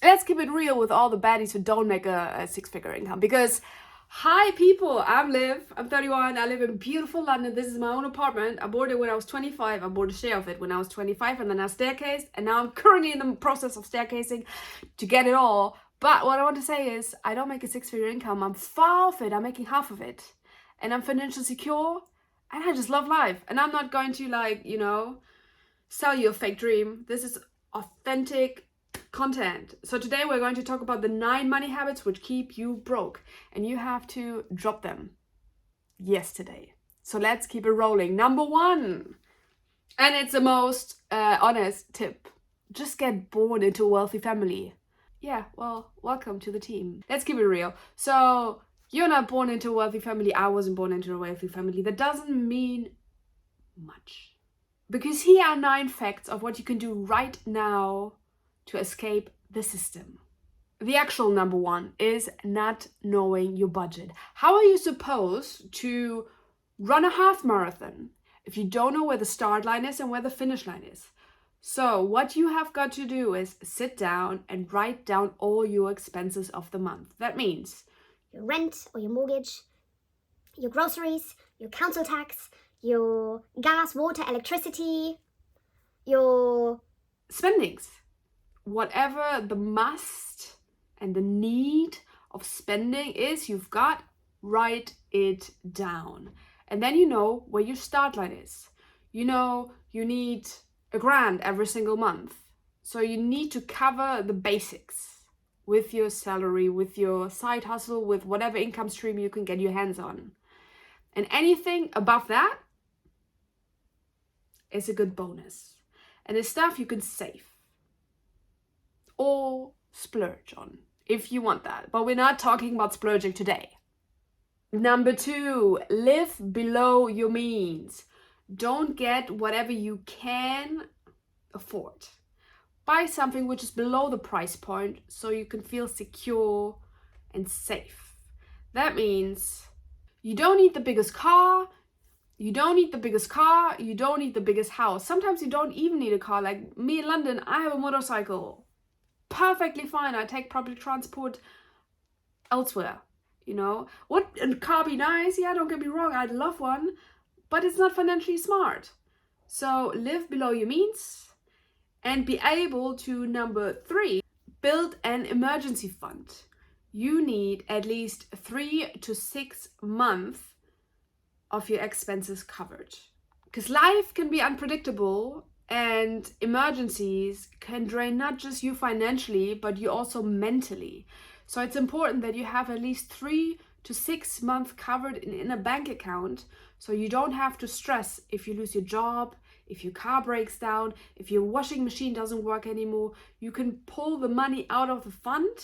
let's keep it real with all the baddies who don't make a six-figure income. Because, hi people, I'm Liv, I'm 31, I live in beautiful London. This is my own apartment. I bought it when I was 25. I bought a share of it when I was 25, and then I staircased, and now I'm currently in the process of staircasing to get it all. But what I want to say is, I don't make a six-figure income. I'm far off it. I'm making half of it. And I'm financially secure, and I just love life. And I'm not going to, sell you a fake dream. This is authentic content. So today we're going to talk about the 9 money habits which keep you broke, and you have to drop them yesterday. So let's keep it rolling. Number 1, and it's the most honest tip: just get born into a wealthy family. Yeah, well, welcome to the team. Let's keep it real. So you're not born into a wealthy family. I wasn't born into a wealthy family. That doesn't mean much, because here are 9 facts of what you can do right now to escape the system. The actual number 1 is not knowing your budget. How are you supposed to run a half marathon if you don't know where the start line is and where the finish line is? So what you have got to do is sit down and write down all your expenses of the month. That means your rent or your mortgage, your groceries, your council tax, your gas, water, electricity, your spendings. Whatever the must and the need of spending is, you've got, write it down. And then you know where your start line is. You know you need $1,000 every single month. So you need to cover the basics with your salary, with your side hustle, with whatever income stream you can get your hands on. And anything above that is a good bonus. And it's stuff you can save or splurge on if you want that. But we're not talking about splurging today. Number 2, live below your means. Don't get whatever you can afford. Buy something which is below the price point so you can feel secure and safe. That means you don't need the biggest car. You don't need the biggest car. You don't need the biggest house. Sometimes you don't even need a car. Like me in London, I have a motorcycle. Perfectly fine. I take public transport elsewhere. Would a car be nice? Yeah, don't get me wrong, I'd love one, but it's not financially smart. So live below your means and be able to, number 3, build an emergency fund. You need at least 3 to 6 months of your expenses covered, because life can be unpredictable and emergencies can drain not just you financially, but you also mentally. So it's important that you have at least 3 to 6 months covered in a bank account, so you don't have to stress if you lose your job, if your car breaks down, if your washing machine doesn't work anymore. You can pull the money out of the fund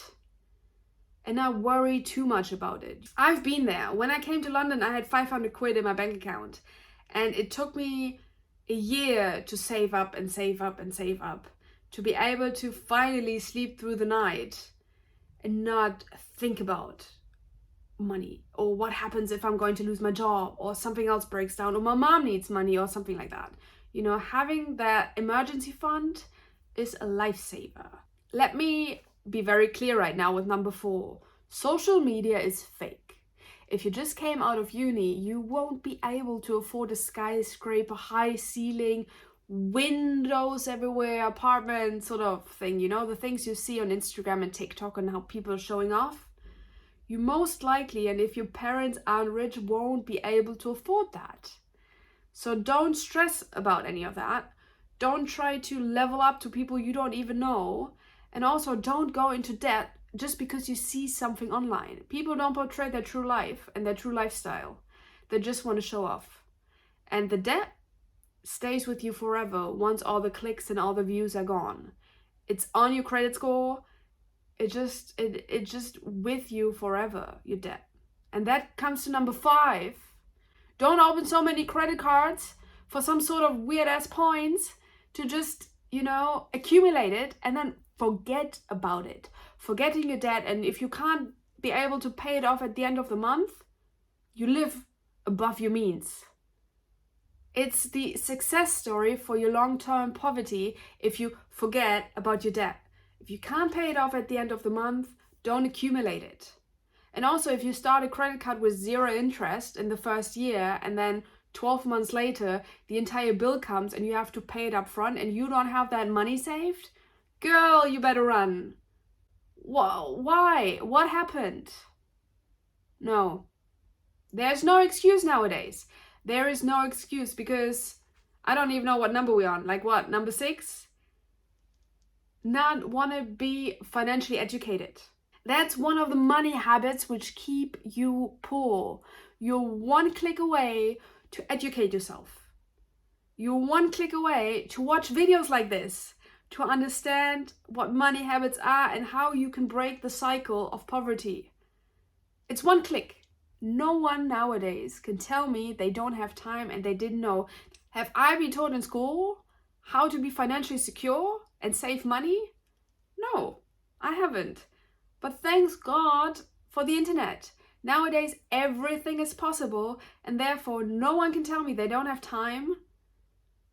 and not worry too much about it. I've been there. When I came to London, I had 500 quid in my bank account, and it took me a year to save up and save up and save up to be able to finally sleep through the night and not think about money or what happens if I'm going to lose my job or something else breaks down or my mom needs money or something like that. Having that emergency fund is a lifesaver. Let me be very clear right now with number 4. Social media is fake. If you just came out of uni, you won't be able to afford a skyscraper, high ceiling, windows everywhere, apartment sort of thing. The things you see on Instagram and TikTok and how people are showing off. You most likely, and if your parents aren't rich, won't be able to afford that. So don't stress about any of that. Don't try to level up to people you don't even know. And also don't go into debt just because you see something online. People don't portray their true life and their true lifestyle. They just want to show off. And the debt stays with you forever once all the clicks and all the views are gone. It's on your credit score. It just with you forever, your debt. And that comes to number 5. Don't open so many credit cards for some sort of weird ass points to just, accumulate it and then forget about it. Forgetting your debt, and if you can't be able to pay it off at the end of the month, you live above your means. It's the success story for your long-term poverty if you forget about your debt. If you can't pay it off at the end of the month, don't accumulate it. And also, if you start a credit card with 0 interest in the first year and then 12 months later, the entire bill comes and you have to pay it up front and you don't have that money saved, girl, you better run. Whoa, why? What happened? No. There's no excuse nowadays. There is no excuse because I don't even know what number we're on. Like what, number 6? Not want to be financially educated. That's one of the money habits which keep you poor. You're one click away to educate yourself. You're one click away to watch videos like this, to understand what money habits are and how you can break the cycle of poverty. It's one click. No one nowadays can tell me they don't have time and they didn't know. Have I been taught in school how to be financially secure and save money? No, I haven't. But thanks God for the internet. Nowadays, everything is possible, and therefore no one can tell me they don't have time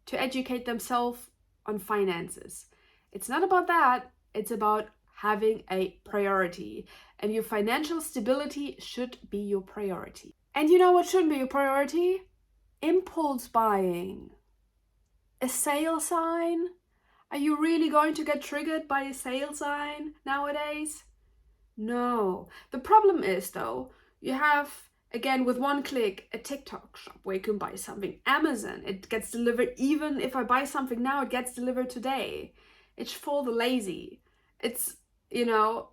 to educate themselves on finances. It's not about that. It's about having a priority, and your financial stability should be your priority. And you know what shouldn't be your priority? Impulse buying. A sale sign? Are you really going to get triggered by a sale sign nowadays? No. The problem is, though, you have, again, with one click, a TikTok shop where you can buy something. Amazon, it gets delivered. Even if I buy something now, it gets delivered today. It's for the lazy. It's,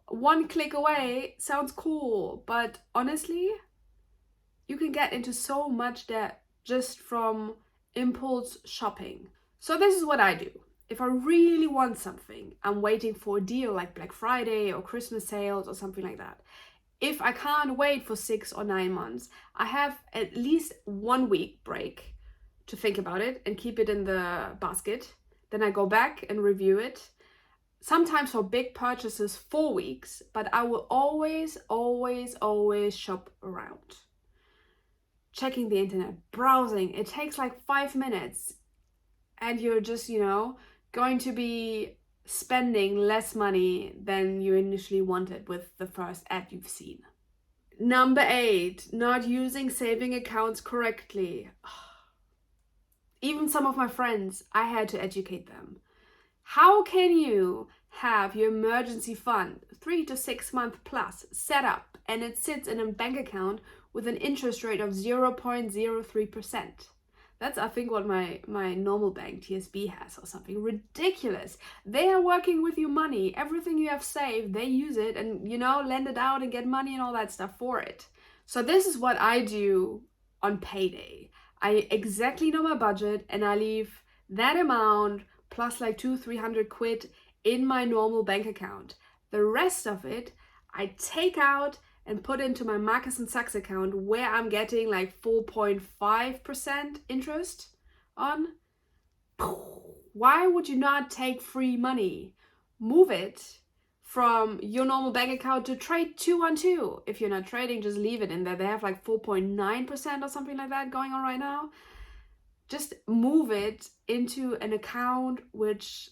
one click away sounds cool, but honestly, you can get into so much debt just from impulse shopping. So this is what I do. If I really want something, I'm waiting for a deal like Black Friday or Christmas sales or something like that. If I can't wait for 6 or 9 months, I have at least 1 week break to think about it and keep it in the basket. Then I go back and review it. Sometimes for big purchases, 4 weeks, but I will always shop around. Checking the internet, browsing, it takes like 5 minutes and you're just, going to be spending less money than you initially wanted with the first ad you've seen. Number 8, not using saving accounts correctly. Even some of my friends, I had to educate them. How can you have your emergency fund 3 to 6 months plus set up and it sits in a bank account with an interest rate of 0.03%? That's, I think, what my normal bank, TSB, has or something. Ridiculous. They are working with your money. Everything you have saved, they use it and, lend it out and get money and all that stuff for it. So this is what I do on payday. I exactly know my budget and I leave that amount plus like 200-300 quid in my normal bank account. The rest of it, I take out and put into my Marcus & Sachs account where I'm getting like 4.5% interest on. Why would you not take free money? Move it from your normal bank account to trade 212. If you're not trading, just leave it in there. They have like 4.9% or something like that going on right now. Just move it into an account which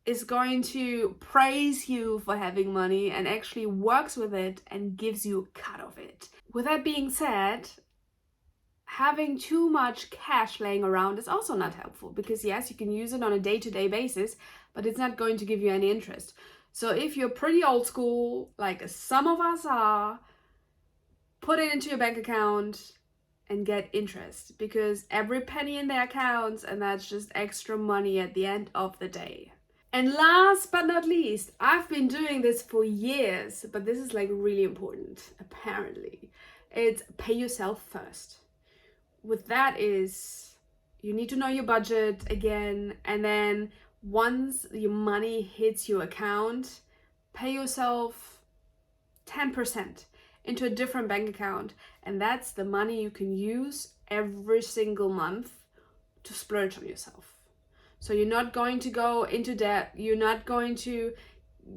is going to praise you for having money and actually works with it and gives you a cut of it. With that being said, having too much cash laying around is also not helpful because yes, you can use it on a day-to-day basis, but it's not going to give you any interest. So if you're pretty old school, like some of us are, put it into your bank account and get interest because every penny in there counts and that's just extra money at the end of the day. And last but not least, I've been doing this for years, but this is like really important, apparently. It's pay yourself first. With that is, you need to know your budget again, and then once your money hits your account, pay yourself 10% into a different bank account. And that's the money you can use every single month to splurge on yourself. So you're not going to go into debt. You're not going to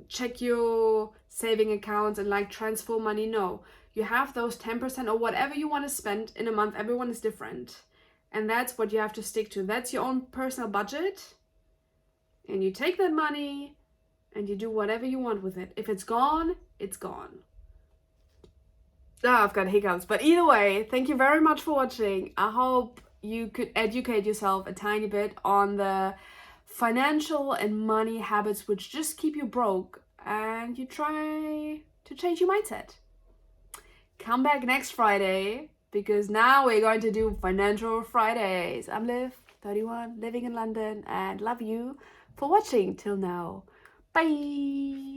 check your saving accounts and like transfer money. No, you have those 10% or whatever you want to spend in a month. Everyone is different. And that's what you have to stick to. That's your own personal budget. And you take that money and you do whatever you want with it. If it's gone, it's gone. I've got hiccups. But either way, thank you very much for watching. I hope you could educate yourself a tiny bit on the financial and money habits which just keep you broke, and you try to change your mindset. Come back next Friday, because now we're going to do Financial Fridays. I'm Liv, 31, living in London, and love you for watching till now. Bye!